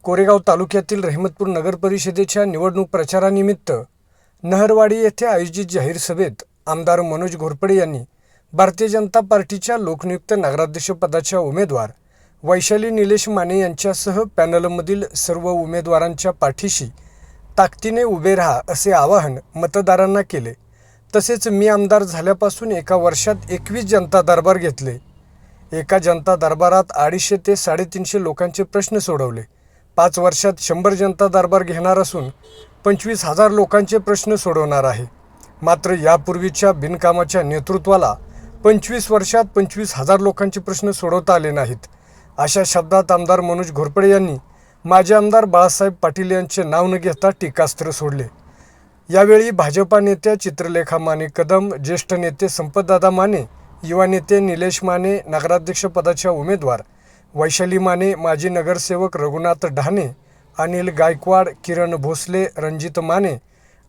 कोरेगाव तालुक्यातील रहमतपूर नगर परिषदेच्या निवडणूक प्रचारानिमित्त नहरवाडी येथे आयोजित जाहीर सभेत आमदार मनोज घोरपडे यांनी भारतीय जनता पार्टीच्या लोकनियुक्त नगराध्यक्ष पदाच्या उमेदवार वैशाली निलेश माने यांच्यासह पॅनलमधील सर्व उमेदवारांच्या पाठीशी ताकदीने उभे राहा असे आवाहन मतदारांना केले। तसेच मी आमदार झाल्यापासून एका वर्षात 21 जनता दरबार घेतले। एका जनता दरबारात 250 ते 350 लोकांचे प्रश्न सोडवले। 5 वर्षात 100 जनता दरबार घेणार असून 25,000 लोकांचे प्रश्न सोडवणार आहे। मात्र यापूर्वीच्या बिनकामाच्या नेतृत्वाला 25 वर्षात 25,000 लोकांचे प्रश्न सोडवता आले नाहीत। अशा शब्दात आमदार मनोज घोरपडे यांनी माजी आमदार बाळासाहेब पाटील यांचे नाव न घेता टीकास्त्र सोडले। यावेळी भाजपा नेत्या चित्रलेखा माने कदम, ज्येष्ठ नेते संपतदादा माने, युवा नेते निलेश माने, नगराध्यक्ष पदाच्या उमेदवार वैशाली माने, माजी नगरसेवक रघुनाथ ढाणे, अनिल गायकवाड, किरण भोसले, रणजित माने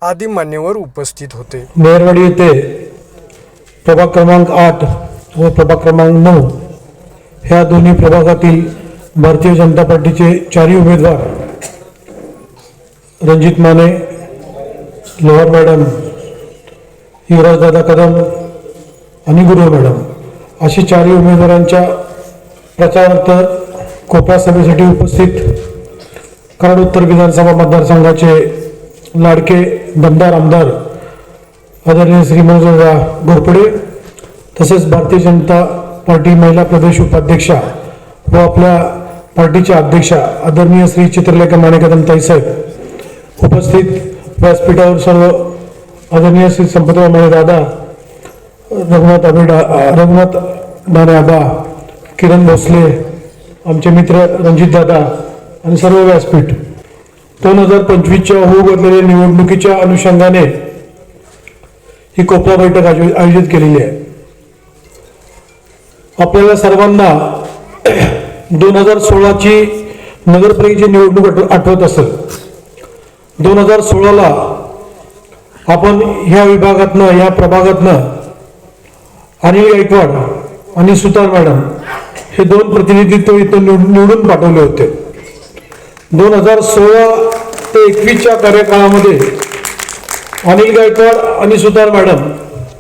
आदी मान्यवर उपस्थित होते। नहरवाडी येथे प्रभाग क्रमांक 8 व प्रभाग क्रमांक 9 ह्या दोन्ही प्रभागातील भारतीय जनता पार्टीचे 4 उमेदवार रणजित माने, लोहार मॅडम, युवराजदादा कदम आणि गुरु मॅडम अशी 4 उमेदवारांच्या प्रचारार्थ कोपरा सभेसाठी उपस्थित कराड उत्तर विधानसभा मतदारसंघाचे लाडके दमदार आमदार आदरणीय श्री मनोज घोरपडे तसेच भारतीय जनता पार्टी महिला प्रदेश उपाध्यक्षा व आपल्या पार्टीच्या अध्यक्षा आदरणीय श्री चित्रलेखा माने कदम ताई साहेब उपस्थित व्यासपीठावर सर्व आदरणीय श्री संपतराव माने दादा, रघुनाथ ढाणे आबा, किरण भोसले, आमचे मित्र रणजित दादा आणि सर्व व्यासपीठ 2025च्या होऊ घातलेल्या निवडणुकीच्या अनुषंगाने ही कोपरा बैठक आयोजित केलेली आहे। आपल्याला सर्वांना 2016ची नगरपालिकेची निवडणूक आठवत असेल। 2016ला आपण ह्या विभागातनं, या प्रभागातनं अनिल गायकवाड आणि सुतार मॅडम हे 2 प्रतिनिधित्व इथं निवडून पाठवले होते। 2016 ते 21च्या कार्यकाळामध्ये अनिल गायकवाड आणि सुतार मॅडम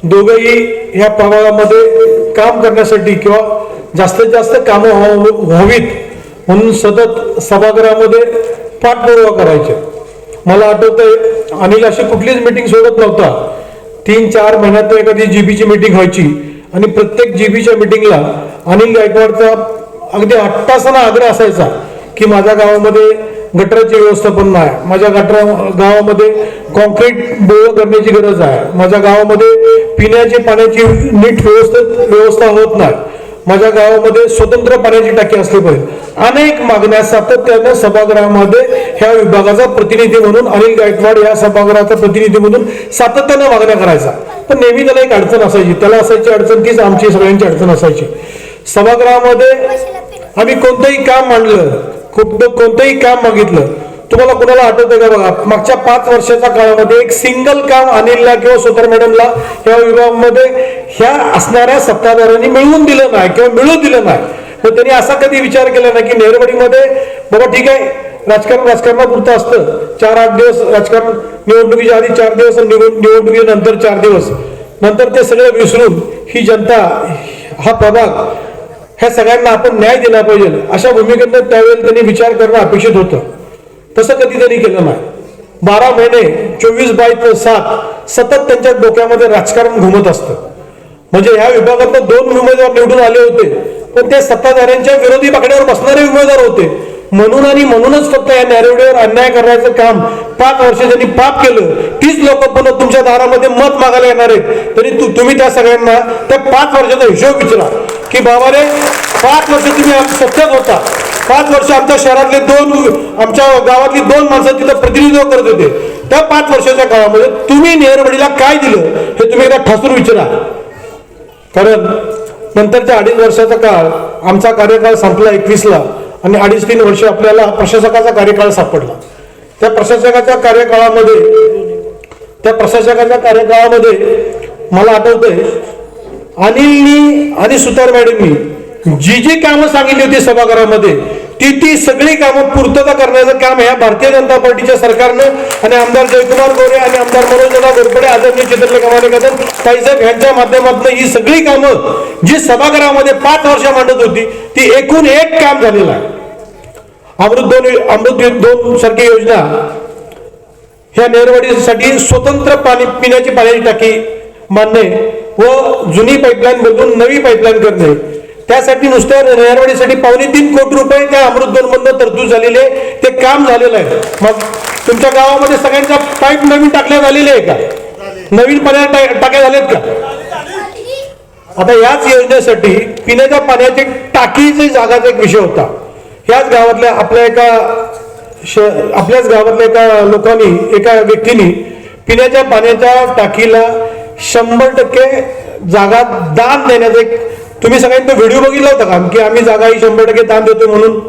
दोघेही ह्या प्रभागामध्ये काम करण्यासाठी किंवा जास्तीत जास्त कामं व्हावीत म्हणून सतत सभागृहामध्ये पाठपुरावा करायचे। मला आठवतंय अनिल अशी कुठलीच मीटिंग सोडत नव्हता। 3-4 महिन्यात एखादी जीबीची मीटिंग व्हायची आणि प्रत्येक जीबीच्या मीटिंगला अनिल गायकवाडचा अगदी हट्टासाना आग्रह असायचा की माझ्या गावामध्ये गटराची व्यवस्थापन नाही, माझ्या गावामध्ये कॉन्क्रीट बोळ करण्याची गरज आहे, माझ्या गावामध्ये पिण्याची पाण्याची नीट व्यवस्था होत नाही, माझ्या गावामध्ये स्वतंत्र पाण्याची टाकी असली पाहिजे। अनेक मागण्या सातत्याने सभागृहामध्ये ह्या विभागाचा प्रतिनिधी म्हणून अनिल गायकवाड या सभागृहाचा प्रतिनिधी म्हणून सातत्याने मागण्या करायचा। पण नेहमी त्याला एक अडचण असायची, त्याला असायची अडचण तीच आमची सगळ्यांची अडचण असायची। सभागृहामध्ये आम्ही कोणतंही काम मांडलं, कोणतंही काम मागितलं, तुम्हाला कोणाला आठवतं का बघा, मागच्या 5 वर्षाच्या काळामध्ये एक सिंगल काम अनिलला किंवा सुतार मॅडमला या विभागामध्ये ह्या असणाऱ्या सत्ताधाऱ्यांनी मिळवून दिलं नाही किंवा मिळवून दिलं नाही। मग त्यांनी असा कधी विचार केला नाही की नहरवाडीमध्ये बाबा ठीक आहे, राजकारणापुरतं असतं, 4-8 दिवस राजकारण, निवडणुकीच्या आधी 4 दिवस, निवडणुकीनंतर 4 दिवस, नंतर ते सगळं विसरून ही जनता, हा प्रभाग, ह्या सगळ्यांना आपण न्याय दिला पाहिजे अशा भूमिकेतून त्यावेळेला त्यांनी विचार करणं अपेक्षित होतं। तसं कधी त्यांनी केलं नाही। 12 महिने 24/7 सतत त्यांच्या डोक्यामध्ये राजकारण घुमत असतं। म्हणजे ह्या विभागातून 2 उमेदवार निवडून आले होते, पण ते सत्ताधाऱ्यांच्या विरोधी बाकड्यावर बसणारे उमेदवार होते। म्हणूनच फक्त या नहरवाडीवर अन्याय करण्याचं काम 5 वर्ष त्यांनी पाप केलं। तीच लोक पुन्हा तुमच्या दारामध्ये मत मागायला येणार आहेत, तरी तुम्ही त्या सगळ्यांना त्या 5 वर्षाचा हिशोब विचारा की बाबा रे 5 वर्ष तुम्ही सत्तेत होता, 5 वर्ष आमच्या शहरातले आमच्या गावातली 2 माणसं तिथं प्रतिनिधित्व करत होते। त्या 5 वर्षाच्या काळामध्ये तुम्ही नहरवाडीला काय दिलं हे तुम्ही एकदा ठासून विचारा। कारण नंतरच्या 2.5 वर्षाचा काळ, आमचा कार्यकाळ संपला 21ला आणि 2.5-3 वर्ष आपल्याला प्रशासकाचा कार्यकाळ सापडला। त्या प्रशासकाच्या कार्यकाळामध्ये मला आठवतंय अनिलनी आणि सुतार मॅडमनी जी कामं सांगितली होती सभागृहामध्ये ती सगळी कामं पूर्तता करण्याचं काम ह्या भारतीय जनता पार्टीच्या सरकारनं आणि आमदार जयकुमार गोरे आणि आमदार मनोजदादा घोरपडे, आदरणीय चित्रले कमाले कदम ताईसाहेब यांच्या माध्यमातून ही सगळी कामं जी सभागृहामध्ये 5 वर्ष मांडत होती ती एकूण एक काम झालेलं आहे. अमृत 2 सारखी योजना, ह्या नेरवाडीसाठी स्वतंत्र पिण्याची पाण्याची टाकी बांधणे व जुनी पाईपलाईन बदलून नवी पाईपलाईन करणे, त्यासाठी नुसत्या नेरवाडीसाठी 3.25 कोटी रुपये त्या अमृत 2 मधून तरतूद झालेले ते काम झालेलं आहे. मग तुमच्या गावामध्ये सगळ्यांच्या पाईप नवीन टाकण्यात आलेले आहे का? नवीन पाण्या टाक्या झालेत का? आता याच योजनेसाठी पिण्याच्या पाण्याची टाकीची जागाचा एक विषय होता. याच गावातल्या आपल्याच गावातल्या एका लोकांनी, एका व्यक्तीने पिण्याच्या पाण्याच्या टाकीला 100% जागा दान देण्याचा एक, तुम्ही सगळ्यांनी तो व्हिडिओ बघितला होता का की आम्ही जागा ही 100% दान देतो म्हणून?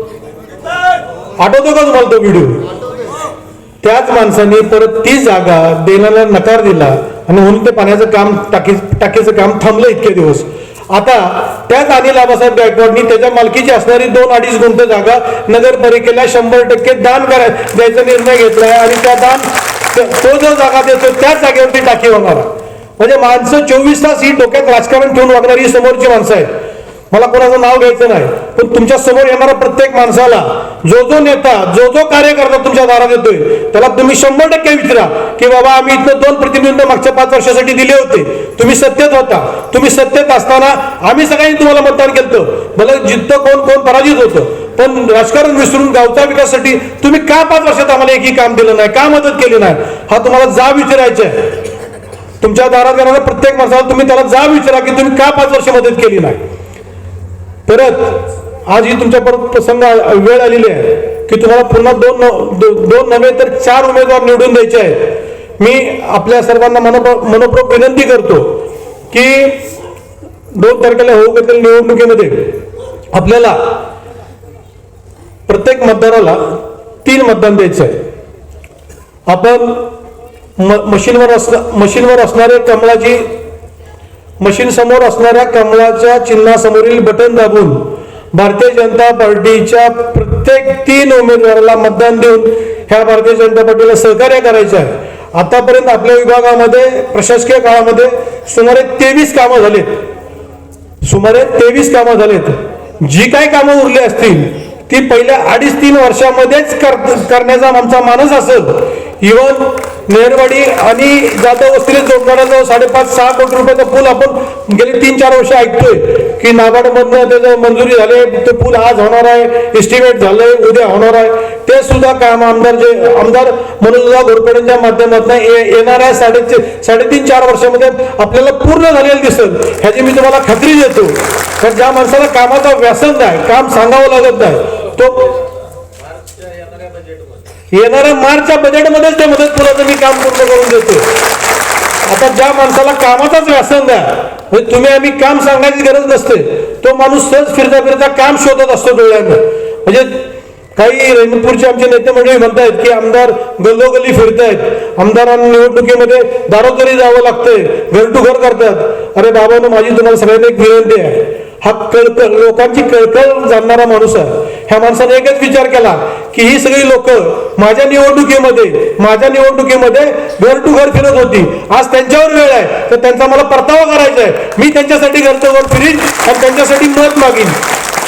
आठवतो का तुम्हाला तो व्हिडिओ? त्याच माणसाने परत ती जागा देण्याला नकार दिला आणि म्हणून ते पाण्याचं काम, टाकीचं काम थांबलं इतके दिवस. आता त्याच अनिल आबासाहेब गायकवाडनी त्याच्या मालकीची असणारी 2-2.5 गुंठ जागा नगरपालिकेला 100% दान द्यायचा निर्णय घेतलाय आणि त्या तो जो जागा देतो त्याच जागेवरती टाकी होणार. म्हणजे माणसं 24 तास ही डोक्यात राजकारण ठेवून वागणारी समोरची माणसं आहेत. मला कोणाचं नाव घ्यायचं नाही, पण तुमच्या समोर येणारा प्रत्येक माणसाला, जो नेता, जो कार्यकर्ता तुमच्या दारात येतोय त्याला तुम्ही 100% विचारा की बाबा आम्ही इथं 2 प्रतिनिधी मागच्या 5 वर्षासाठी दिले होते, तुम्ही सत्तेत होता, तुम्ही सत्तेत असताना आम्ही सगळ्यांनी तुम्हाला मतदान केलं, भलं जिद्द कोण पराजित होतं, पण राजकारण विसरून गावच्या विकासासाठी तुम्ही का 5 वर्षात आम्हाला एकही काम दिलं नाही, का मदत केली नाही, हा तुम्हाला जा विचारायचा आहे. तुमच्या दारात येणाऱ्या प्रत्येक माणसाला तुम्ही त्याला जा विचारा की तुम्ही का 5 वर्ष मदत केली नाही. परत आज ही तुमच्या परत प्रसंग वेळ आलेली आहे की तुम्हाला पुन्हा दोन नव्हे तर 4 उमेदवार निवडून द्यायचे आहेत. मी आपल्या सर्वांना मनपूर्वक विनंती करतो की 2 तारखेला होऊ घातलेल्या निवडणुकीमध्ये आपल्याला प्रत्येक मतदाराला 3 मतदान द्यायचं आहे. आपण मशीनवर असणारे कमळाची, मशीन समोर असणाऱ्या कमळाच्या चिन्हासमोरील बटन दाबून भारतीय जनता पार्टीच्या प्रत्येक 3 उमेदवाराला मतदान देऊन ह्या भारतीय जनता पार्टीला सहकार्य करायचं आहे. आतापर्यंत आपल्या विभागामध्ये प्रशासकीय काळामध्ये सुमारे 23 कामं झालेत. जी काही कामं उरली असतील ती पहिल्या 2.5-3 वर्षामध्येच करण्याचा आमचा मानस असेल. इव्हन नेरवाडी आणि जाधव वस्तीला जोडणारा जो 5.5-6 कोटी रुपयाचा पूल आपण गेली 3-4 वर्ष ऐकतोय की नाबार्डमधनं त्याचं मंजुरी झाली, तो पूल आज होणार आहे, एस्टिमेट झालंय, उद्या होणार आहे. ते सुद्धा काम आमदार मनोजदादा घोरपडेंच्या माध्यमातून येणाऱ्या 3.5-4 वर्षामध्ये आपल्याला पूर्ण झालेलं दिसेल, ह्याची मी तुम्हाला खात्री देतो. कारण ज्या माणसाला कामाचा व्यासंग आहे, काम सांगावं लागत नाही, तो येणाऱ्या मार्चच्या बजेटमध्येच त्या मदत पुलाचं मी काम पूर्ण करून देतो. आता ज्या माणसाला कामाचाच व्यासंग आहे, म्हणजे तुम्ही आम्ही काम सांगण्याची गरज नसते, तो माणूस सहज फिरता काम शोधत असतो डोळ्यानं. म्हणजे काही रहिमतपूरचे आमचे नेते मंडळी म्हणतायत की आमदार गल्लोगल्ली फिरतायत, आमदारांना निवडणुकीमध्ये दारोदारी जावं लागतंय, घर टू घर करतात. अरे बाबांनो, माझी तुम्हाला सगळ्यांना एक विनंती आहे, हा लोकांची कळकळ जाणणारा माणूस आहे. ह्या माणसाने एकच विचार केला की ही सगळी लोक माझ्या निवडणुकीमध्ये घर टू घर फिरत होती, आज त्यांच्यावर वेळ आहे तर त्यांचा मला परतावा करायचा आहे. मी त्यांच्यासाठी घरच्या घर फिरीन आणि त्यांच्यासाठी मत मागीन.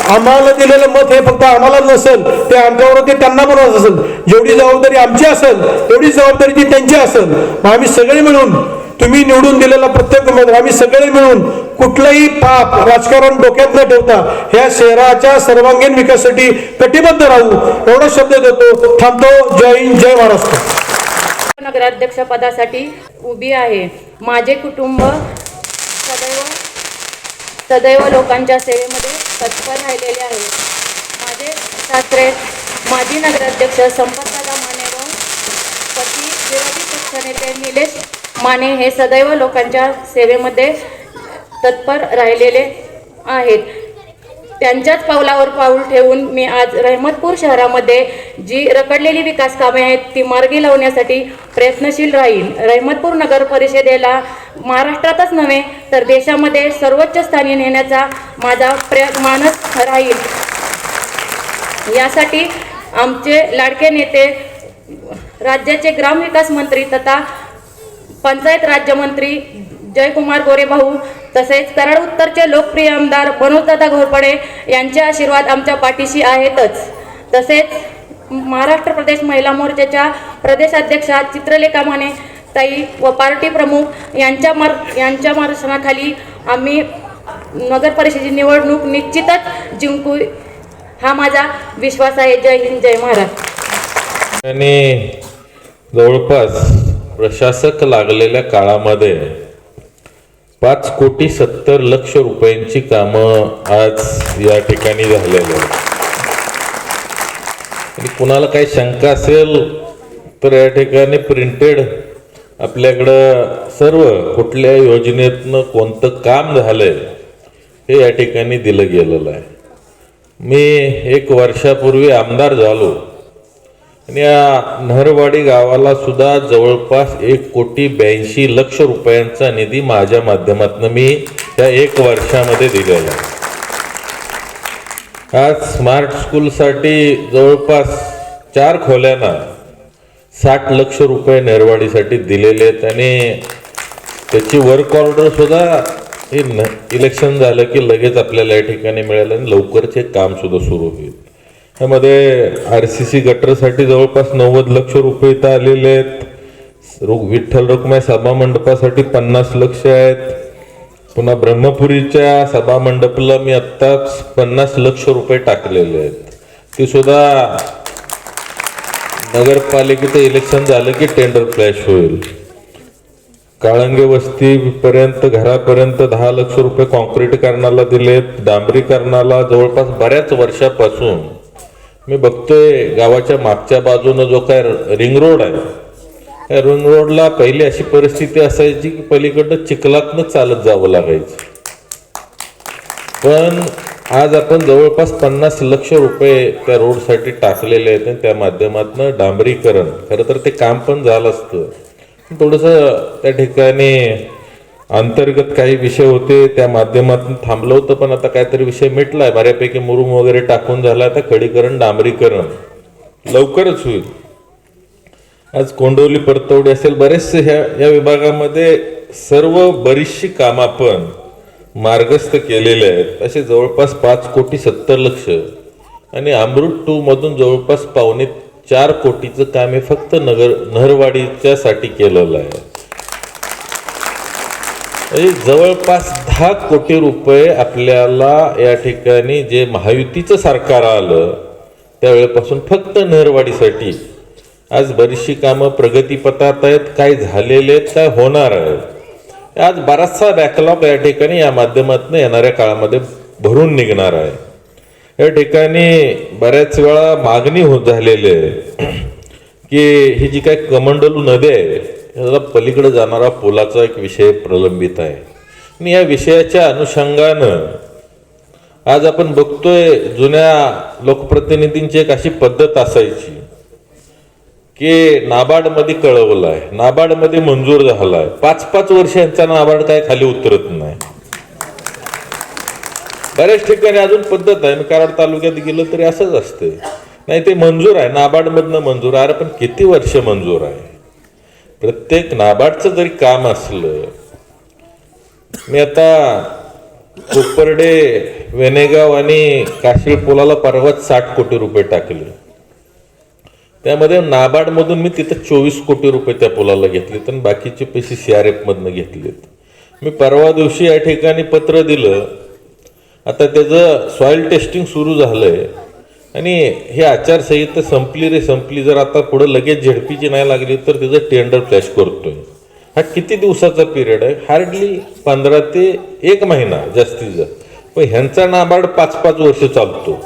आम्हाला दिलेलं मत हे फक्त आम्हाला नसेल, ते आमच्यावर ते त्यांना बनवत असेल. जेवढी जबाबदारी आमची असेल तेवढी जबाबदारी ती त्यांची असेल. मग आम्ही सगळे मिळून, तुम्ही निवडून दिलेला प्रत्येक उमेदवार, आम्ही सगळे मिळून कुठलंही पाप राजकारण डोक्यात न ठेवता ह्या शहराच्या सर्वांगीण विकासासाठी कटिबद्ध राहू, एवढा शब्द देतो. थांबतो. जय हिंद, जय महाराष्ट्र. नगराध्यक्ष पदासाठी उभी आहे. माझे कुटुंब सदैव लोकांच्या सेवेमध्ये तत्पर राहिलेले आहे. माझे सासरे माजी नगराध्यक्ष संपतदादा माने व पती विरोधी पक्षनेते निलेश माने हे सदैव लोकांच्या सेवेमध्ये तत्पर राहिलेले आहेत. त्यांच्याच पावलावर पाऊल ठेवून मी आज रहमतपूर शहरामध्ये जी रखडलेली विकास कामे आहेत ती मार्गी लावण्यासाठी प्रयत्नशील राहील. रहमतपूर नगर परिषदेला महाराष्ट्रातच नव्हे तर देशामध्ये सर्वोच्च स्थानी नेण्याचा माझा मानस राहील. यासाठी आमचे लाडके नेते राज्याचे ग्रामविकास मंत्री तथा पंचायत राज्यमंत्री जयकुमार गोरे भाऊ तसेच कराड उत्तरचे लोकप्रिय आमदार मनोजदादा घोरपडे यांचे आशीर्वाद आमच्या पाठीशी आहेतच. तसेच महाराष्ट्र प्रदेश महिला मोर्चाच्या प्रदेशाध्यक्षा चित्रलेखा माने ताई व पार्टी प्रमुख यांच्या मार्गदर्शनाखाली आम्ही नगर परिषदेची निवडणूक निश्चितच जिंकू हा माझा विश्वास आहे. जय हिंद, जय महाराष्ट्र. आणि जवळपास प्रशासक लागलेल्या काळामध्ये 5,70,00,000 रुपयांची कामं आज या ठिकाणी झालेली आहेत. आणि कुणाला काही शंका असेल तर या ठिकाणी प्रिंटेड आपल्याकडं सर्व कुठल्या योजनेतनं कोणतं काम झालंय हे या ठिकाणी दिलं गेलेलं आहे. मी 1 वर्षापूर्वी आमदार झालो आणि या नहरवाडी गावाला सुद्धा जवळपास 1,82,00,000 रुपयांचा निधी माझ्या माध्यमातून मी या 1 वर्षामध्ये दिलेला आहे. आज स्मार्ट स्कूलसाठी जवळपास 4 खोल्यांना 60 लक्ष रुपये नहरवाडीसाठी दिलेले आहेत आणि त्याची वर्क ऑर्डर सुद्धा हे इलेक्शन झालं की लगेच आपल्याला या ठिकाणी मिळालं आणि लवकरच हे काम सुद्धा सुरू होईल. त्यामध्ये RCC गटरसाठी जवळपास 90 लक्ष रुपये इथं आलेले आहेत. विठ्ठल रखुमाई सभा मंडपासाठी 50 लक्ष आहेत. पुन्हा ब्रह्मपुरीच्या सभा मंडपला मी आत्ताच 50 लक्ष रुपये टाकलेले आहेत. ती सुद्धा नगरपालिकेचं इलेक्शन झालं की टेंडर फ्लॅश होईल. काळंगे वस्तीपर्यंत घरापर्यंत 10 लक्ष रुपये कॉन्क्रीटीकरणाला दिलेत. डांबरीकरणाला जवळपास बऱ्याच वर्षापासून मी बघतोय गावाच्या मागच्या बाजूनं जो काय रिंग रोड आहे त्या रिंग रोडला पहिली अशी परिस्थिती असायची की पलीकडनं चिखलातनं चालत जावं लागायचं. पण आज आपण जवळपास 50 लक्ष रुपये त्या रोडसाठी टाकलेले आहेत आणि त्या माध्यमातून डांबरीकरण खरं तर ते काम पण झालं असतं. थोडंसं त्या ठिकाणी अंतर्गत काही विषय होते त्या माध्यमातून थांबलं होतं पण आता काहीतरी विषय मिटलाय. बऱ्यापैकी मुरुम वगैरे टाकून झाला. आता खडीकरण डांबरीकरण लवकरच होईल. आज कोंडवली परतवडी असेल बरेचसे या विभागामध्ये सर्व बरीचशी कामं आपण मार्गस्थ केलेले आहेत. असे जवळपास 5,70,00,000 आणि अमृत 2 मधून जवळपास 4 कोटीचं काम हे फक्त नहरवाडीच्या साठी केलेलं आहे. जवळपास 10 कोटी रुपये आपल्याला या ठिकाणी जे महायुतीचं सरकार आलं त्यावेळेपासून फक्त नहरवाडीसाठी आज बरीचशी कामं प्रगतीपथात आहेत. काय झालेले आहेत, काय होणार आहे. आज बराचसा बॅकलॉग या ठिकाणी या माध्यमातून येणाऱ्या काळामध्ये भरून निघणार आहे. या ठिकाणी बऱ्याच वेळा मागणी होत झालेली आहे की ही जी काय कमंडलू नदी आहे याला पलीकडे जाणारा पुलाचा एक विषय प्रलंबित आहे. आणि या विषयाच्या अनुषंगानं आज आपण बघतोय जुन्या लोकप्रतिनिधींची एक अशी पद्धत असायची की नाबार्डमध्ये कळवलं आहे, नाबार्डमध्ये मंजूर झाला आहे. 5-5 वर्ष यांचा नाबार्ड काय खाली उतरत नाही. बऱ्याच ठिकाणी अजून पद्धत आहे. मी कराड तालुक्यात गेलो तरी असंच असते. नाही ते मंजूर आहे नाबार्डमधनं मंजूर आहे. पण किती वर्ष मंजूर आहे. प्रत्येक नाबार्डचं जरी काम असलं. मी आता कोपर्डे वेनेगाव आणि काशीळ पुलाला परवाच 60 कोटी रुपये टाकले. त्यामध्ये नाबार्डमधून मी तिथं 24 कोटी रुपये त्या पुलाला घेतलेत आणि बाकीचे पैसे CRF मधनं घेतलेत. मी परवा दिवशी या ठिकाणी पत्र दिलं. आता त्याचं सॉइल टेस्टिंग सुरू झालंय आणि ही आचारसंहिता संपली. जर आता पुढे लगेच झडपीची नाही लागली तर त्याचं टेंडर फ्लॅश करतोय. हा किती दिवसाचा पिरियड आहे. हार्डली 15 ते 1 महिना जास्तीत जास्त. पण ह्यांचा नाबार्ड 5-5 वर्ष चालतो.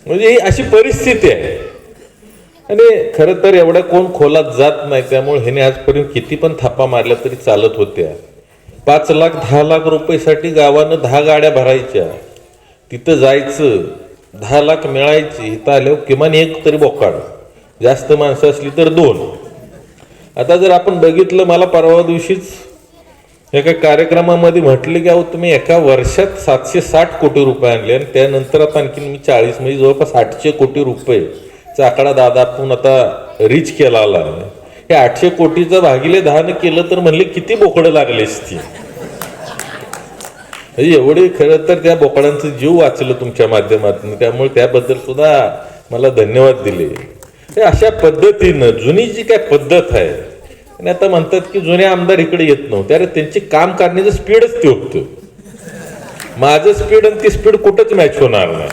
म्हणजे ही अशी परिस्थिती आहे. आणि खरं तर एवढ्या कोण खोलात जात नाही. त्यामुळे ह्याने आजपर्यंत किती पण थापा मारल्या तरी चालत होत्या. 5 लाख 10 लाख रुपयेसाठी गावानं 10 गाड्या भरायच्या. तिथं जायचं 10 लाख मिळायची. इथं आल्यावर किमान 1 तरी बोकाड. जास्त माणसं असली तर 2. आता जर आपण बघितलं मला परवा दिवशीच एका कार्यक्रमामध्ये म्हटले की अहो तुम्ही एका वर्षात 760 कोटी रुपये आणले आणि त्यानंतर आता आणखी मी 40 म्हणजे जवळपास 800 कोटी रुपयेचा आकडा दादा आपण आता रीच केला आहे. हे 800 कोटीचं भागिले 10 केलं तर म्हणले किती बोकडं लागली असती. म्हणजे एवढे खरं तर त्या बोकडांचं जीव वाचलं तुमच्या माध्यमातून, त्यामुळे त्याबद्दल सुद्धा मला धन्यवाद दिले. हे अशा पद्धतीनं जुनी जी काय पद्धत आहे, आणि आता म्हणतात की जुने आमदार इकडे येत नव्हते. अरे त्यांची काम करण्याचं स्पीडच ते होतं. माझं स्पीड आणि ती स्पीड कुठंच मॅच होणार नाही.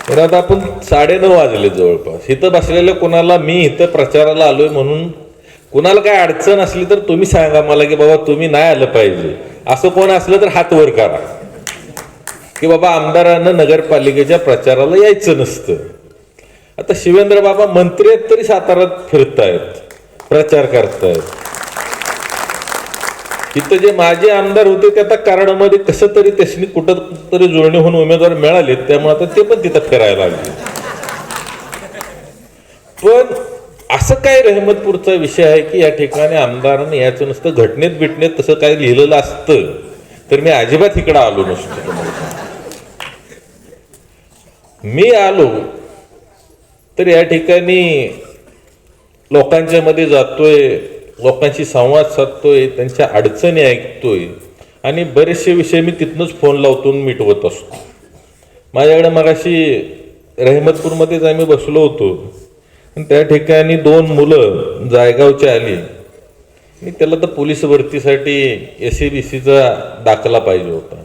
तर आता आपण 9:30 वाजले जवळपास. इथं बसलेल्या कोणाला मी इथं प्रचाराला आलोय म्हणून कुणाला काय अडचण असली तर तुम्ही सांगा मला की बाबा तुम्ही नाही आलं पाहिजे, असं कोण असलं तर हात वर करा की बाबा आमदारांना नगरपालिकेच्या प्रचाराला यायचं नसतं. आता शिवेंद्र बाबा मंत्री आहेत तरी साताऱ्यात फिरतायत, प्रचार करतायत. इथं जे माझे आमदार होते ते आता कराडमध्ये कसं तरी त्यासनी कुठं तरी जुळणी होऊन उमेदवार मिळाले, त्यामुळे आता ते पण तिथं फिरायला लागले. पण असं काय रहमतपूरचा विषय आहे की या ठिकाणी आमदारांनी याचं नसतं, घटनेत बिटनेत तसं काय लिहिलेलं असतं तर मी अजिबात इकडं आलो नसतो. मी आलो तर या ठिकाणी लोकांच्या मध्ये जातोय, लोकांशी संवाद साधतोय, त्यांच्या अडचणी ऐकतोय आणि बरेचसे विषय मी तिथनंच फोन लावतो मिटवत असतो. माझ्याकडे मगाशी रहमतपूरमध्येच आम्ही बसलो होतो आणि त्या ठिकाणी 2 मुलं जायगावची आली आणि त्याला तर पोलीस भरतीसाठी SABCचा दाखला पाहिजे होता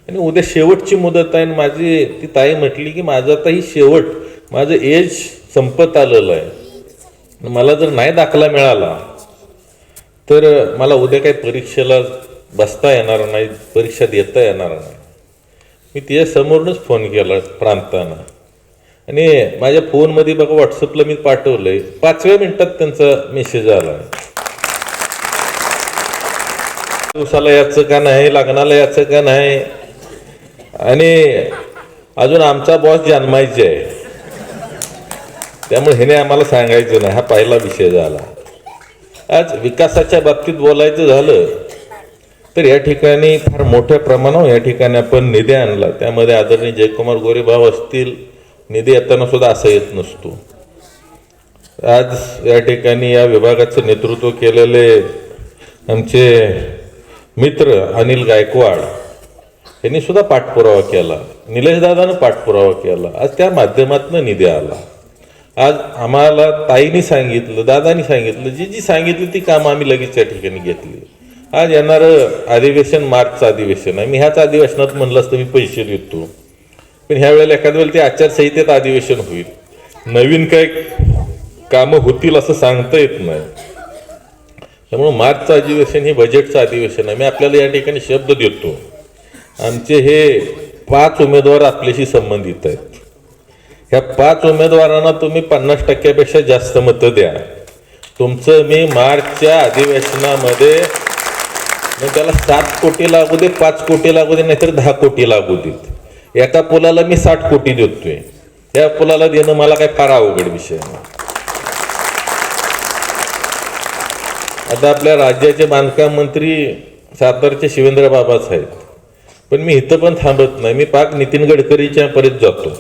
आणि उद्या शेवटची मुदत आहे. माझी ती ताई म्हटली की माझं आता ही शेवट, माझं एज संपत आलेलं आहे, मला जर नाही दाखला मिळाला तर मला उद्या काही परीक्षेला बसता येणार नाही, परीक्षा देता येणार नाही. मी तिच्या समोरूनच फोन केला प्रांतानं आणि माझ्या फोनमध्ये बघा व्हॉट्सअपला मी पाठवलंय, 5व्या मिनिटात त्यांचा मेसेज आला. दिवसाला याचं का नाही, लग्नाला याचं का नाही, आणि अजून आमचा बॉस जन्मायचे आहे, त्यामुळे ह्याने आम्हाला सांगायचं नाही. हा पहिला विषय झाला. आज विकासाच्या बाबतीत बोलायचं झालं तर या ठिकाणी फार मोठ्या प्रमाणावर या ठिकाणी आपण निधी आणला. त्यामध्ये आदरणीय जयकुमार गोरे भाऊ असतील, निधी येताना सुद्धा असा येत नसतो. आज या ठिकाणी या विभागाचं नेतृत्व केलेले आमचे मित्र अनिल गायकवाड यांनी सुद्धा पाठपुरावा केला, निलेश दादानं पाठपुरावा केला. आज त्या माध्यमातून निधी आला. आज आम्हाला ताईंनी सांगितलं, दादानी सांगितलं, जी सांगितली ती कामं आम्ही लगेच त्या ठिकाणी घेतली. आज येणारं अधिवेशन मार्चचं अधिवेशन आहे. मी ह्याच अधिवेशनात म्हणलं असतं मी पैसे देतो, पण ह्या वेळेला एखाद्या वेळेला ते आचारसंहितेत अधिवेशन होईल, नवीन काय कामं होतील असं सांगता येत नाही. त्यामुळे मार्चचं अधिवेशन हे बजेटचं अधिवेशन आहे. मी आपल्याला या ठिकाणी शब्द देतो, आमचे हे 5 उमेदवार आपल्याशी संबंधित आहेत. ह्या 5 उमेदवारांना तुम्ही 50% जास्त मतं द्या. तुमचं मी मार्चच्या अधिवेशनामध्ये मग त्याला 7 कोटी लागू दे, 5 कोटी लागू दे, नाहीतर 10 कोटी लागू देत. एका पुलाला मी 60 कोटी देतोय. त्या पुलाला देणं मला काय फार अवघड विषय नाही. आता आपल्या राज्याचे बांधकाम मंत्री सातारचे शिवेंद्र बाबाच आहेत, पण मी इथं पण थांबत नाही. मी पाक नितीन गडकरीच्या पर्यंत जातो.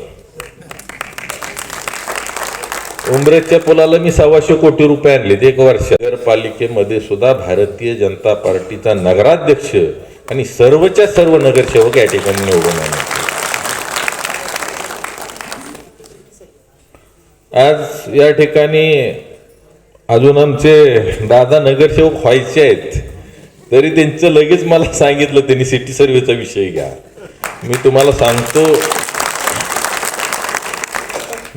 उंबरेच्या पुलाला मी 125 कोटी रुपये आणलेत 1 वर्षात. नगरपालिकेमध्ये सुद्धा भारतीय जनता पार्टीचा नगराध्यक्ष आणि सर्वच्या सर्व नगरसेवक या ठिकाणी निवडून आले. आज या ठिकाणी अजून आमचे दादा नगरसेवक व्हायचे आहेत, तरी त्यांचं लगेच मला सांगितलं त्यांनी सिटी सर्वेचा विषय घ्या. मी तुम्हाला सांगतो,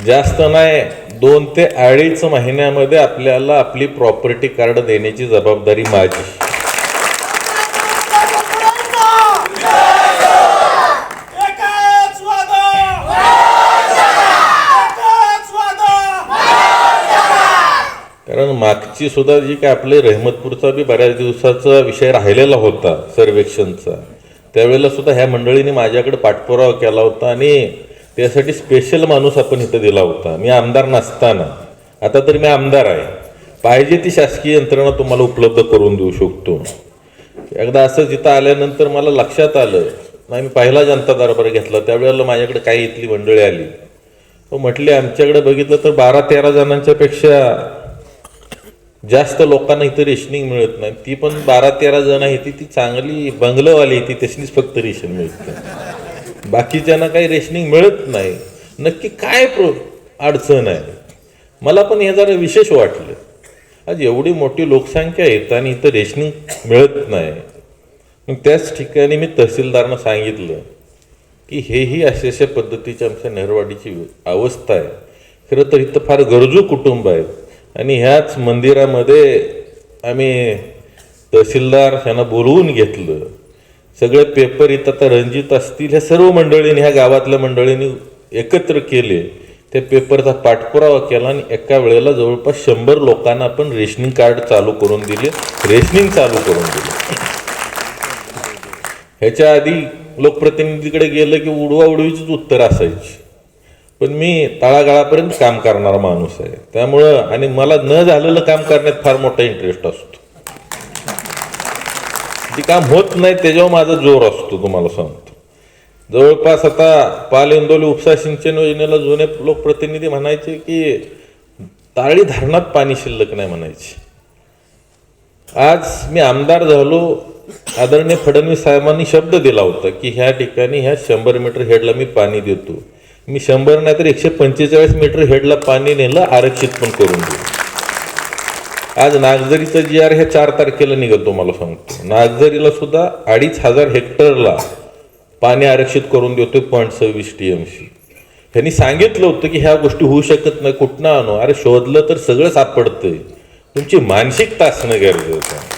जास्त नाही 2 ते 2.5 महिन्यामध्ये आपल्याला आपली प्रॉपर्टी कार्ड देण्याची जबाबदारी माझी. कारण मागची सुद्धा जी काय आपले रहमतपूरचा बी बऱ्याच दिवसाचा विषय राहिलेला होता सर्वेक्षणचा, त्यावेळेला सुद्धा ह्या मंडळीने माझ्याकडे पाठपुरावा केला होता आणि त्यासाठी स्पेशल माणूस आपण इथं दिला होता. मी आमदार नसताना, आता तर मी आमदार आहे, पाहिजे ती शासकीय यंत्रणा तुम्हाला उपलब्ध करून देऊ शकतो. एकदा असं जिथं आल्यानंतर मला लक्षात आलं नाही, मी पहिला जनता दरबार घेतला त्यावेळेला माझ्याकडे काही इथली मंडळी आली, तो म्हटले आमच्याकडे बघितलं तर 12-13 जणांच्या पेक्षा जास्त लोकांना इथं रेशनिंग मिळत नाही. ती पण 12-13 जण आहे ती चांगली बंगलवाली ती तशीच फक्त रेशन मिळते, बाकीच्यांना काही रेशनिंग मिळत नाही. नक्की काय अडचण आहे? मला पण हे जरा विशेष वाटलं. आज एवढी मोठी लोकसंख्या आहे आणि इथं रेशनिंग मिळत नाही. मग त्याच ठिकाणी मी तहसीलदारांना सांगितलं की हेही अशा पद्धतीची आमच्या नहरवाडीची अवस्था आहे. खरं तर इथं फार गरजू कुटुंब आहेत आणि ह्याच मंदिरामध्ये आम्ही तहसीलदार यांना बोलवून घेतलं. सगळे पेपर इथं आता रणजित असतील ह्या सर्व मंडळींनी, ह्या गावातल्या मंडळींनी एकत्र केले, त्या पेपरचा पाठपुरावा केला आणि एका वेळेला जवळपास 100 लोकांना आपण रेशनिंग कार्ड चालू करून दिले, रेशनिंग चालू करून दिले. ह्याच्या आधी लोकप्रतिनिधीकडे गेलं की उडवाउडवीचीच उत्तर असायची, पण मी तळागाळापर्यंत काम करणारा माणूस आहे त्यामुळं, आणि मला न झालेलं काम करण्यात फार मोठा इंटरेस्ट असतो. जे काम होत नाही त्याच्यावर माझा जोर असतो. तुम्हाला सांगतो, जवळपास आता पाल इंदोली उपसा सिंचन योजनेला जुने लोकप्रतिनिधी म्हणायचे की ताळी धरणात पाणी शिल्लक नाही म्हणायचे. आज मी आमदार झालो, आदरणीय फडणवीस साहेबांनी शब्द दिला होता की ह्या ठिकाणी ह्या 100 मीटर हेडला मी पाणी देतो. मी 100 नाही तर 145 मीटर हेडला पाणी नेलं, आरक्षित पण करून दिलं. आज नागझरीचं GR हे 4 तारखेला निघतो. मला सांगतो, नागझरीला सुद्धा 2500 हेक्टरला पाणी आरक्षित करून देतोय 0.26 TMC. त्यांनी सांगितलं होतं की ह्या गोष्टी होऊ शकत नाही, कुठनं आणू? अरे शोधलं तर सगळं सापडतंय, तुमची मानसिकता असणं गरजेचं आहे.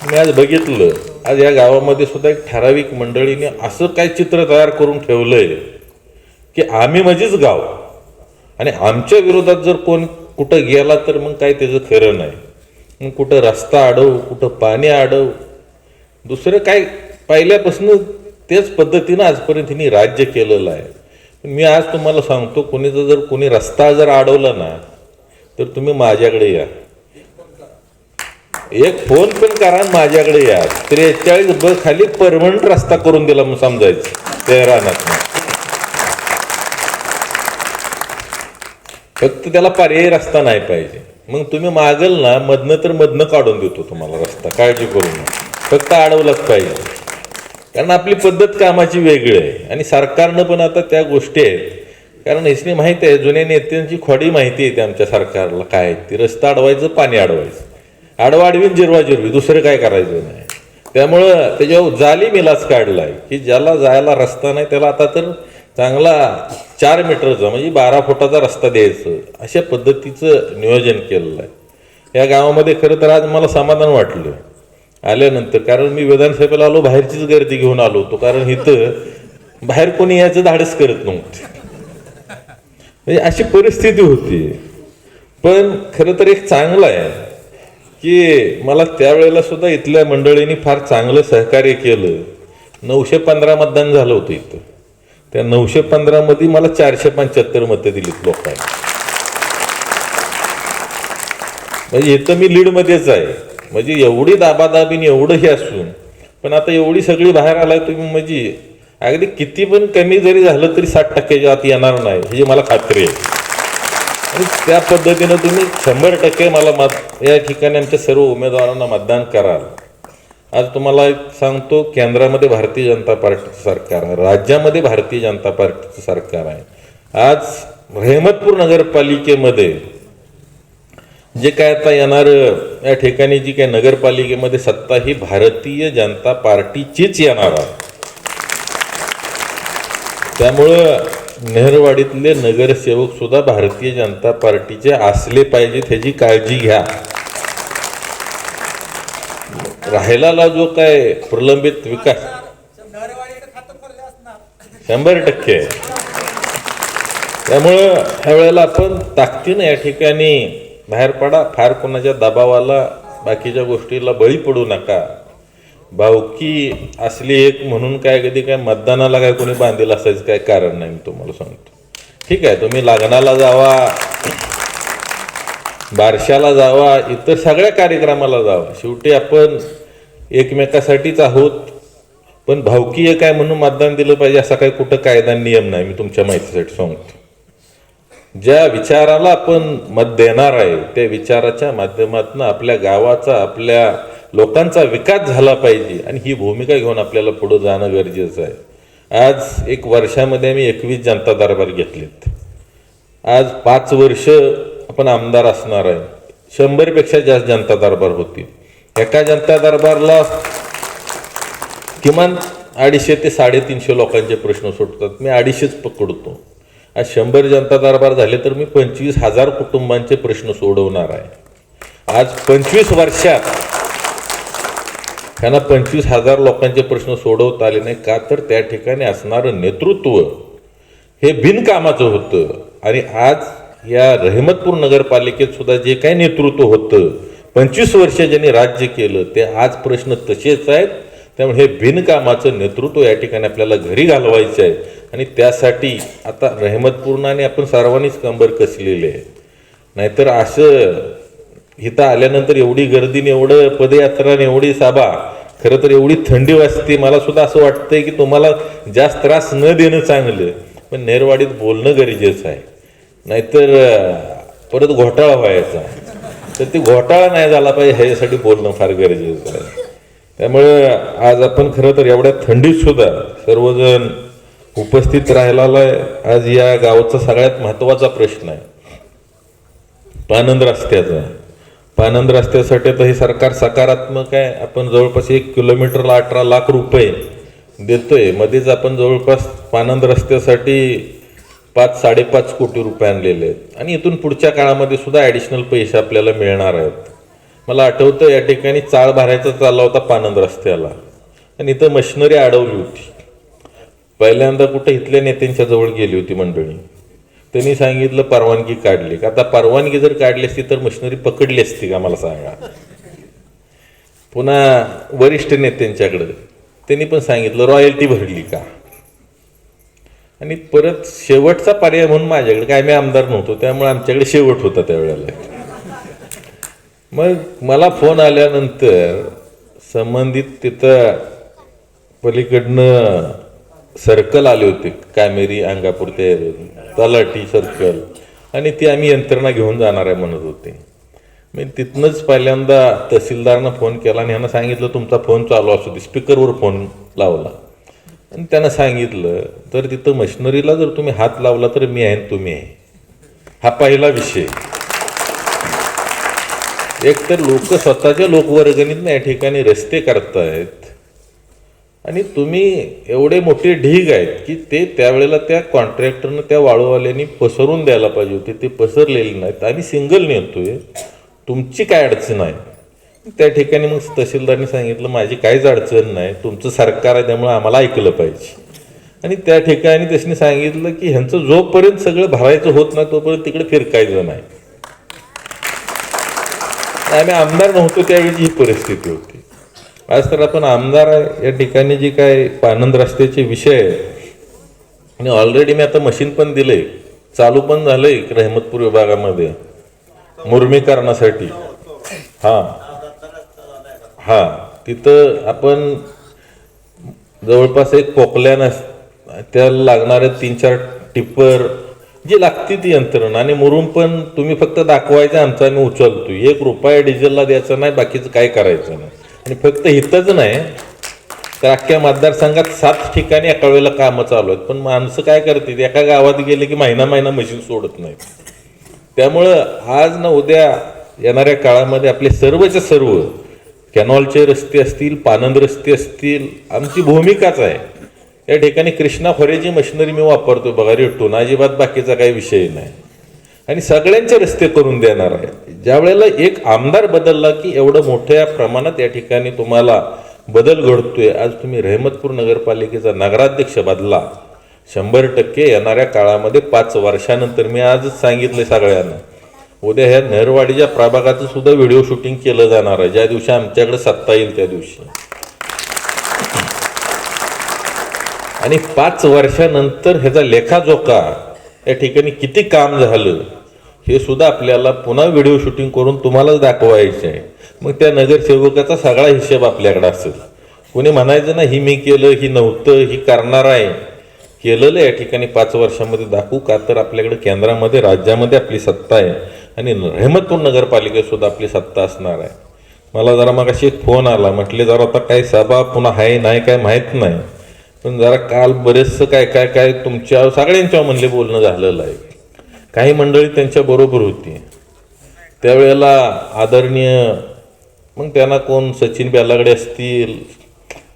मी आज बघितलं, आज या गावामध्ये सुद्धा एक ठराविक मंडळीने असं काय चित्र तयार करून ठेवलंय की आम्ही म्हणजेच गाव, आणि आमच्या विरोधात जर कोण कुठं गेला तर मग काय त्याचं खरं नाही. मग कुठं रस्ता अडव, कुठं पाणी अडव, दुसरं काय, पहिल्यापासून तेच पद्धतीनं आजपर्यंत तिने राज्य केलेलं आहे. मी आज तुम्हाला सांगतो, कोणी रस्ता जर अडवला ना तर तुम्ही माझ्याकडे या, एक फोन पण करा, माझ्याकडे या. 43 खाली परमनंट रस्ता करून दिला मग समजायचं त्या रानात. फक्त त्याला पर्यायी रस्ता नाही पाहिजे. मग तुम्ही मागल ना मधनं तर मधनं काढून देतो तुम्हाला रस्ता, काळजी करू नका. फक्त अडवलंच पाहिजे, कारण आपली पद्धत कामाची वेगळी आहे. आणि सरकारनं पण आता त्या गोष्टी आहेत, कारण इसने माहिती आहे, जुन्या नेत्यांची खोडी माहिती आहे आमच्या सरकारला काय आहे. ती रस्ता अडवायचं, पाणी अडवायचं, आडवाडवीन जिरवाजिरवी, दुसरं काय करायचं नाही. त्यामुळं त्याच्यावर जालीम इलाज काढलाय की ज्याला जायला रस्ता नाही त्याला आता तर चांगला 4 मीटरचा म्हणजे 12 फुटाचा रस्ता द्यायचं, अशा पद्धतीचं नियोजन केलेलं आहे या गावामध्ये. खरं तर आज मला समाधान वाटलं आल्यानंतर, कारण मी विधानसभेला आलो, बाहेरचीच गर्दी घेऊन आलो होतो, कारण इथं बाहेर कोणी याचं धाडस करत नव्हते, म्हणजे अशी परिस्थिती होती. पण खरं तर एक चांगलं आहे की मला त्यावेळेला सुद्धा इथल्या मंडळींनी फार चांगलं सहकार्य केलं. 915 मतदान झालं होतं इथं. त्या 915 मध्ये मला 475 मतं दिलीत लोकांनी, म्हणजे इथं मी लीडमध्येच आहे. म्हणजे एवढी दाबादाबीने एवढंही असून पण आता एवढी सगळी बाहेर आलाय तुम्ही, म्हणजे अगदी किती पण कमी जरी झालं तरी 60% आत येणार नाही ह्याची मला खात्री आहे. आणि त्या पद्धतीनं तुम्ही 100% मला या ठिकाणी आमच्या सर्व उमेदवारांना मतदान कराल. आज तुम्हाला एक सांगतो, केंद्रामध्ये भारतीय जनता पार्टीचं सरकार आहे, राज्यामध्ये भारतीय जनता पार्टीचं सरकार आहे. आज रहमतपूर नगरपालिकेमध्ये जे काय आता येणार या ठिकाणी जी काय नगरपालिकेमध्ये सत्ता ही भारतीय जनता पार्टीचीच येणार आहे. त्यामुळं नहरवाडीतले नगरसेवक सुद्धा भारतीय जनता पार्टीचे असले पाहिजेत ह्याची काळजी घ्या. राहिलेला जो काय प्रलंबित विकास 100%. त्यामुळं ह्या वेळेला आपण ताकदीनं या ठिकाणी बाहेर पडा, फार कोणाच्या दबावाला बाकीच्या गोष्टीला बळी पडू नका. भावकी असली एक म्हणून काय कधी काय मतदानाला काय कोणी बांधील असायचं काय कारण नाही. मी तुम्हाला सांगतो, ठीक आहे, तुम्ही लग्नाला जावा, बारशाला जावा, इतर सगळ्या कार्यक्रमाला जावा. शेवटी आपण एकमेकासाठीच आहोत. पण भावकीय काय म्हणून मतदान दिलं पाहिजे असा काही कुठं कायदा नियम नाही. मी तुमच्या माहितीसाठी सांगतो. ज्या विचाराला आपण मत देणार आहे त्या विचाराच्या माध्यमातून आपल्या गावाचा, आपल्या लोकांचा विकास झाला पाहिजे आणि ही भूमिका घेऊन आपल्याला पुढे जाणं गरजेचं आहे. आज 1 वर्षामध्ये आम्ही 21 जनता दरबार घेतलेत. आज 5 वर्ष आपण आमदार असणार आहे. 100पेक्षा जास्त जनता दरबार होती. एका जनता दरबारला किमान 250 ते 350 लोकांचे प्रश्न सुटतात. मी 250च पकडतो. आज 100 जनता दरबार झाले तर मी 25,000 कुटुंबांचे प्रश्न सोडवणार आहे. आज 25 वर्षात त्यांना 25,000 लोकांचे प्रश्न सोडवता आले नाही. का तर त्या ठिकाणी असणारं नेतृत्व हे बिनकामाचं होतं. आणि आज या रहमतपूर नगरपालिकेत सुद्धा जे काही नेतृत्व होतं, 25 वर्ष ज्यांनी राज्य केलं, ते आज प्रश्न तसेच आहेत. त्यामुळे हे बिनकामाचं नेतृत्व या ठिकाणी आपल्याला घरी घालवायचं आहे. आणि त्यासाठी आता रहमतपूरने आपण सर्वांनीच कंबर कसलेली आहे. नाहीतर असं इथं आल्यानंतर एवढी गर्दीने, एवढं पदयात्रा, एवढी सभा, खरं तर एवढी थंडी वाजते. मला सुद्धा असं वाटतंय की तुम्हाला जास्त त्रास न देणं चांगलं, पण नेरवाडीत बोलणं गरजेचं आहे. नाहीतर परत घोटाळा व्हायचा. तर ते घोटाळा नाही झाला पाहिजे ह्याच्यासाठी बोलणं फार गरजेचं आहे. त्यामुळं आज आपण खरं तर एवढ्या थंडीत सुद्धा सर्वजण उपस्थित राहिलेला आहे. आज या गावाचा सगळ्यात महत्त्वाचा प्रश्न आहे पानंद रस्त्याचा. पानंद रस्त्यासाठी तर हे सरकार सकारात्मक आहे. आपण जवळपास 1 किलोमीटरला 18 लाख रुपये देतोय. मध्येच आपण जवळपास पानंद रस्त्यासाठी 5-5.5 कोटी रुपये आणलेले आहेत. आणि इथून पुढच्या काळामध्ये सुद्धा ॲडिशनल पैसे आपल्याला मिळणार आहेत. मला आठवतं या ठिकाणी चाळ भरायचा चालला होता पानंद रस्त्याला आणि इथं मशिनरी अडवली होती. पहिल्यांदा कुठं इथल्या नेत्यांच्या जवळ गेली होती मंडळी. त्यांनी सांगितलं परवानगी काढली का. आता परवानगी जर काढली असती तर मशिनरी पकडली असती का मला सांगा. पुन्हा वरिष्ठ नेत्यांच्याकडे त्यांनी पण सांगितलं रॉयल्टी भरली का. आणि परत शेवटचा पर्याय म्हणून माझ्याकडे, काय मी आमदार नव्हतो त्यामुळे आमच्याकडे शेवट होता त्यावेळेला. मग मला फोन आल्यानंतर संबंधित तिथं पलीकडनं सर्कल आले होते, कामेरी, अंगापूर, ते तलाठी सर्कल, आणि ती आम्ही यंत्रणा घेऊन जाणार आहे म्हणत होते. मग तिथनंच पहिल्यांदा तहसीलदारनं फोन केला आणि ह्यांना सांगितलं तुमचा फोन चालू असू दे. स्पीकरवर फोन लावला आणि त्यांना सांगितलं तर तिथं मशिनरीला जर तुम्ही हात लावला तर मी आहे तुम्ही आहे. हा पहिला विषय. एक तर लोक स्वतःच्या लोकवर्गणीतनं या ठिकाणी रस्ते करतायत आणि तुम्ही एवढे मोठे ढीग आहेत की ते त्यावेळेला त्या कॉन्ट्रॅक्टरनं, त्या वाळूवाल्यांनी पसरून द्यायला पाहिजे होते. ते पसरलेले नाहीत. आम्ही सिंगल नेतोय, तुमची काय अडचण आहे. त्या ठिकाणी मग तहसीलदारने सांगितलं माझी काहीच अडचण नाही, तुमचं सरकार आहे त्यामुळे आम्हाला ऐकलं पाहिजे. आणि त्या ठिकाणी त्याने सांगितलं की ह्यांचं जोपर्यंत सगळं भरायचं होत नाही तोपर्यंत तिकडे फिरकायचं नाही. आम्ही आमदार नव्हतो त्यावेळी ही परिस्थिती होती. आज तर आपण आमदार आहे. या ठिकाणी जी काय पानंद रस्त्याचे विषय आहे आणि ऑलरेडी मी आता मशीन पण दिलंय, चालू पण झालंय रहमतपूर विभागामध्ये मुर्मीकरणासाठी. हा तिथं आपण जवळपास एक पोकल्यान, त्याला लागणारे 3-4 टिप्पर जी लागते ती यंत्रणा, आणि मुरुम पण तुम्ही फक्त दाखवायचं आमचा आम्ही उचलतो. 1 रुपया डिझेलला द्यायचा नाही, बाकीचं काय करायचं नाही. आणि फक्त इथंच नाही तर अख्ख्या मतदारसंघात 7 ठिकाणी एका वेळेला कामं चालू आहेत. पण माणसं काय करतात, एका गावात गेले की महिना मशीन सोडत नाहीत. त्यामुळं आज ना उद्या येणाऱ्या काळामध्ये आपले सर्वच्या सर्व कॅनॉलचे रस्ते असतील, पानंद रस्ते असतील, आमची भूमिकाच आहे. या ठिकाणी कृष्णा खोऱ्याची मशिनरी मी वापरतो बघा, रेटून अजिबात बाकीचा काही विषय नाही. आणि सगळ्यांचे रस्ते करून देणार आहे. ज्या वेळेला एक आमदार बदलला की एवढं मोठ्या प्रमाणात या ठिकाणी तुम्हाला बदल घडतोय. आज तुम्ही रहमतपूर नगरपालिकेचा नगराध्यक्ष बदला 100% येणाऱ्या काळामध्ये 5 वर्षानंतर. मी आजच सांगितलं सगळ्यांना, उद्या ह्या नहरवाडीच्या प्रभागाचं सुद्धा व्हिडिओ शूटिंग केलं जाणार आहे. ज्या दिवशी आमच्याकडे सत्ता येईल त्या दिवशी. आणि 5 वर्षानंतर ह्याचा लेखाजोखा या ठिकाणी किती काम झालं हे सुद्धा आपल्याला पुन्हा व्हिडिओ शूटिंग करून तुम्हालाच दाखवायचे आहे. मग त्या नगरसेवकाचा सगळा हिशेब आपल्याकडे असेल. कोणी म्हणायचं ना ही मी केलं, ही नव्हतं, ही करणार आहे. केलेलं या ठिकाणी 5 वर्षामध्ये दाखवू का, तर आपल्याकडे केंद्रामध्ये राज्यामध्ये आपली सत्ता आहे आणि रहमतपूर नगरपालिकेत सुद्धा आपली सत्ता असणार आहे. मला जरा मग अशी एक फोन आला, म्हटले जरा आता काय सभा पुन्हा आहे नाही काय माहीत नाही, पण जरा काल बरेचसं काय काय काय तुमच्या सगळ्यांच्या म्हणले बोलणं झालेलं आहे. काही मंडळी त्यांच्या बरोबर होती त्यावेळेला आदरणीय, मग त्यांना कोण सचिन बेलागडे असतील,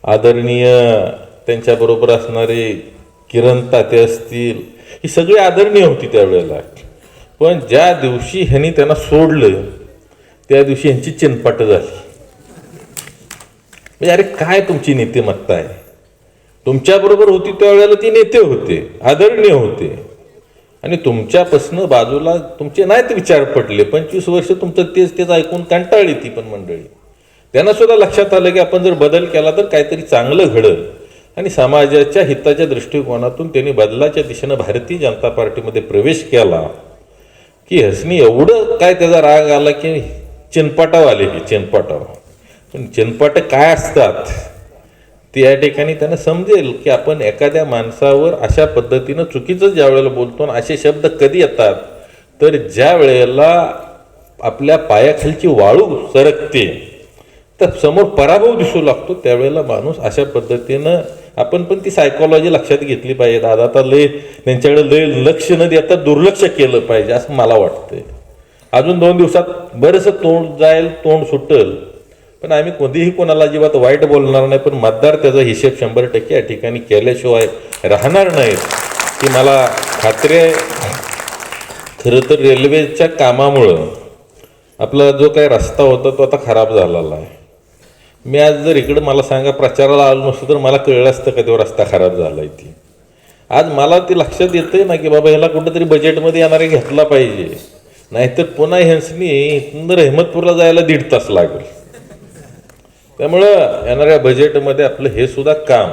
आदरणीय त्यांच्याबरोबर असणारे किरण ताते असतील, ही सगळी आदरणीय होती त्यावेळेला. पण ज्या दिवशी ह्यांनी त्यांना सोडलं त्या दिवशी ह्यांची चिनपाट झाली. म्हणजे अरे काय तुमची नीतिमत्ता आहे. तुमच्याबरोबर होती त्यावेळेला ती नेते होते, आदरणीय होते, आणि तुमच्यापासनं बाजूला तुमचे नाहीत विचार पडले. 25 वर्ष तुमचं तेच ऐकून कंटाळली ती पण मंडळी. त्यांना सुद्धा लक्षात आलं की आपण जर बदल केला तर काहीतरी चांगलं घडेल, आणि समाजाच्या हिताच्या दृष्टिकोनातून त्यांनी बदलाच्या दिशेनं भारतीय जनता पार्टीमध्ये प्रवेश केला. की हसनी एवढं काय त्याचा राग आला की चिनपाटाव आले की चिनपाटाव. पण चिनपाट काय असतात ते या ठिकाणी त्यांना समजेल की आपण एखाद्या माणसावर अशा पद्धतीनं चुकीचं ज्या वेळेला बोलतो, असे शब्द कधी येतात तर ज्या वेळेला आपल्या पायाखालची वाळू सरकते तर समोर पराभव दिसू लागतो, त्यावेळेला माणूस अशा पद्धतीनं, आपण पण ती सायकोलॉजी लक्षात घेतली पाहिजे. दादा आता लय त्यांच्याकडे लय लक्ष न देता दुर्लक्ष केलं पाहिजे असं मला वाटतंय. अजून 2 दिवसात बरंचसं तोंड जाईल, तोंड सुटेल, पण आम्ही कधीही कोणाला अजिबात वाईट बोलणार नाही. पण मतदार त्याचा हिशेब 100% या ठिकाणी केल्याशिवाय राहणार नाहीत की मला खात्री आहे. खरं तर रेल्वेच्या कामामुळं आपला जो काही रस्ता होता तो आता खराब झालेला आहे. मी आज जर इकडं मला सांगा प्रचाराला आलो नसतं तर मला कळलं असतं का तो रस्ता खराब झाला आहे. ती आज मला ते लक्षात येतंय ना की बाबा ह्याला कुठंतरी बजेटमध्ये येणारे घेतला पाहिजे, नाहीतर पुन्हा ह्यांसनी इथून रहमतपूरला जायला 1.5 तास लागेल. त्यामुळं येणाऱ्या बजेटमध्ये आपलं हे सुद्धा काम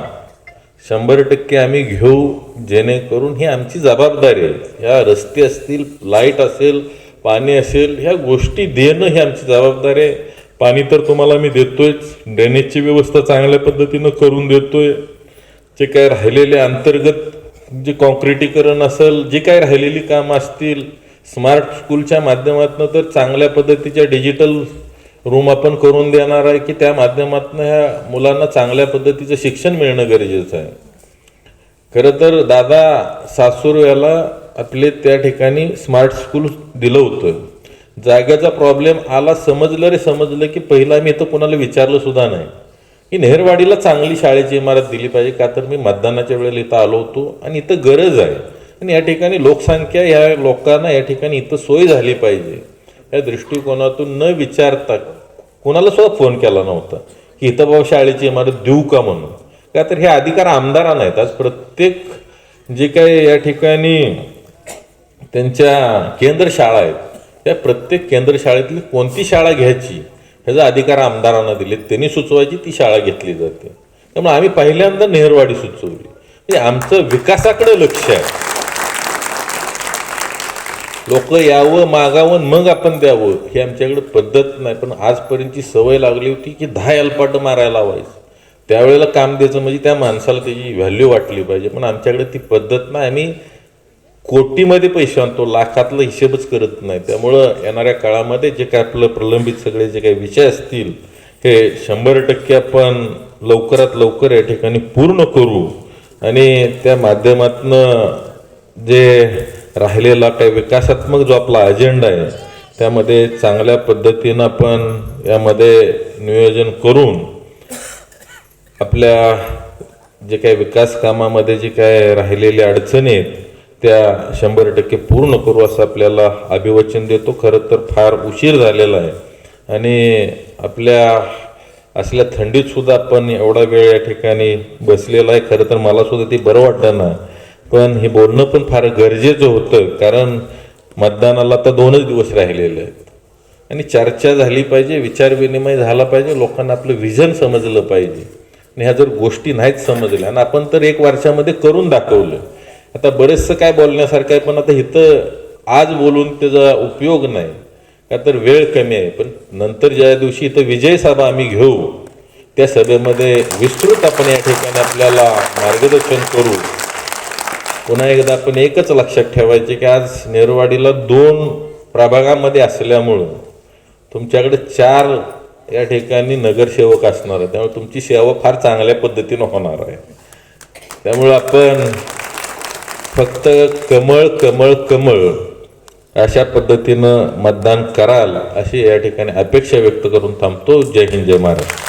100% आम्ही घेऊ, जेणेकरून ही आमची जबाबदारी आहे. ह्या रस्ते असतील, लाईट असेल, पाणी असेल, ह्या गोष्टी देणं ही आमची जबाबदारी आहे. पाणी तर तुम्हाला मी देतोयच, ड्रेनेजची व्यवस्था चांगल्या पद्धतीनं करून देतोय. जे काय राहिलेले अंतर्गत जे कॉन्क्रिटीकरण असेल, जे काय राहिलेली कामं असतील, स्मार्ट स्कूलच्या माध्यमातून तर चांगल्या पद्धतीच्या डिजिटल रूम आपण करून देणार आहे की त्या माध्यमातून ह्या मुलांना चांगल्या पद्धतीचं शिक्षण मिळणं गरजेचं आहे. खरं तर दादा सासूर याला आपले त्या ठिकाणी स्मार्ट स्कूल दिलं होतं. जागेचा प्रॉब्लेम आला, समजलं की पहिला मी इथं कोणाला विचारलं सुद्धा नाही की नेहरवाडीला चांगली शाळेची इमारत दिली पाहिजे. का तर मी मतदानाच्या वेळेला इथं आलो होतो आणि इथं गरज आहे, आणि या ठिकाणी लोकसंख्या, या लोकांना या ठिकाणी इथं सोय झाली पाहिजे या दृष्टिकोनातून न विचारता कोणाला सुद्धा फोन केला नव्हता की इथं बाबा शाळेची इमारत देऊ का म्हणून. का तर हे अधिकार आमदारांना आहेत. आज प्रत्येक जे काही या ठिकाणी त्यांच्या केंद्र शाळा आहेत, त्या प्रत्येक केंद्र शाळेतली कोणती शाळा घ्यायची ह्याचा अधिकार आमदारांना दिले, त्यांनी सुचवायची ती शाळा घेतली जाते. त्यामुळे आम्ही पहिल्यांदा नेहरवाडी सुचवली. म्हणजे आमचं विकासाकडे लक्ष आहे. लोक यावं, मागावं, मग आपण द्यावं ही आमच्याकडे पद्धत नाही. पण आजपर्यंतची सवय लागली होती की 10 एलपाट मारायला लावायचं, त्यावेळेला काम द्यायचं, म्हणजे त्या माणसाला त्याची व्हॅल्यू वाटली पाहिजे. पण आमच्याकडे ती पद्धत नाही. आम्ही कोटीमध्ये पैसे आणतो, लाखातला हिशेबच करत नाही. त्यामुळं येणाऱ्या काळामध्ये जे काय आपलं प्रलंबित सगळे जे काही विषय असतील हे 100% आपण लवकरात लवकर या ठिकाणी पूर्ण करू, आणि त्या माध्यमातनं जे राहिलेला काही विकासात्मक जो आपला अजेंडा आहे त्यामध्ये चांगल्या पद्धतीनं आपण यामध्ये नियोजन करून आपल्या जे काही विकास कामामध्ये जे काय राहिलेल्या अडचणी आहेत त्या 100% पूर्ण करू असं आपल्याला अभिवचन देतो. खरं तर फार उशीर झालेला आहे आणि आपल्या असल्या थंडीत सुद्धा आपण एवढा वेळ या ठिकाणी बसलेला आहे. खरं तर मला सुद्धा ते बरं वाटतं ना, पण हे बोलणं पण फार गरजेचं होतं, कारण मतदानाला आता 2च दिवस राहिलेले आहेत आणि चर्चा झाली पाहिजे, विचारविनिमय झाला पाहिजे, लोकांना आपलं व्हिजन समजलं पाहिजे. आणि ह्या जर गोष्टी नाहीत समजल्या, आणि आपण तर 1 वर्षामध्ये करून दाखवलं, आता बरेचसं काय बोलण्यासारखं आहे, पण आता इथं आज बोलून त्याचा उपयोग नाही, का तर वेळ कमी आहे. पण नंतर ज्या दिवशी इथं विजय सभा आम्ही घेऊ, त्या सभेमध्ये विस्तृत आपण या ठिकाणी आपल्याला मार्गदर्शन करू. पुन्हा एकदा आपण एकच लक्षात ठेवायचे की आज नेरवाडीला 2 प्रभागामध्ये असल्यामुळं तुमच्याकडे 4 या ठिकाणी नगरसेवक असणार आहे. त्यामुळे तुमची सेवा फार चांगल्या पद्धतीनं होणार आहे. त्यामुळं आपण फक्त कमळ कमळ कमळ अशा पद्धतीनं मतदान कराल अशी या ठिकाणी अपेक्षा व्यक्त करून थांबतो. जय हिंद, जय महाराष्ट्र.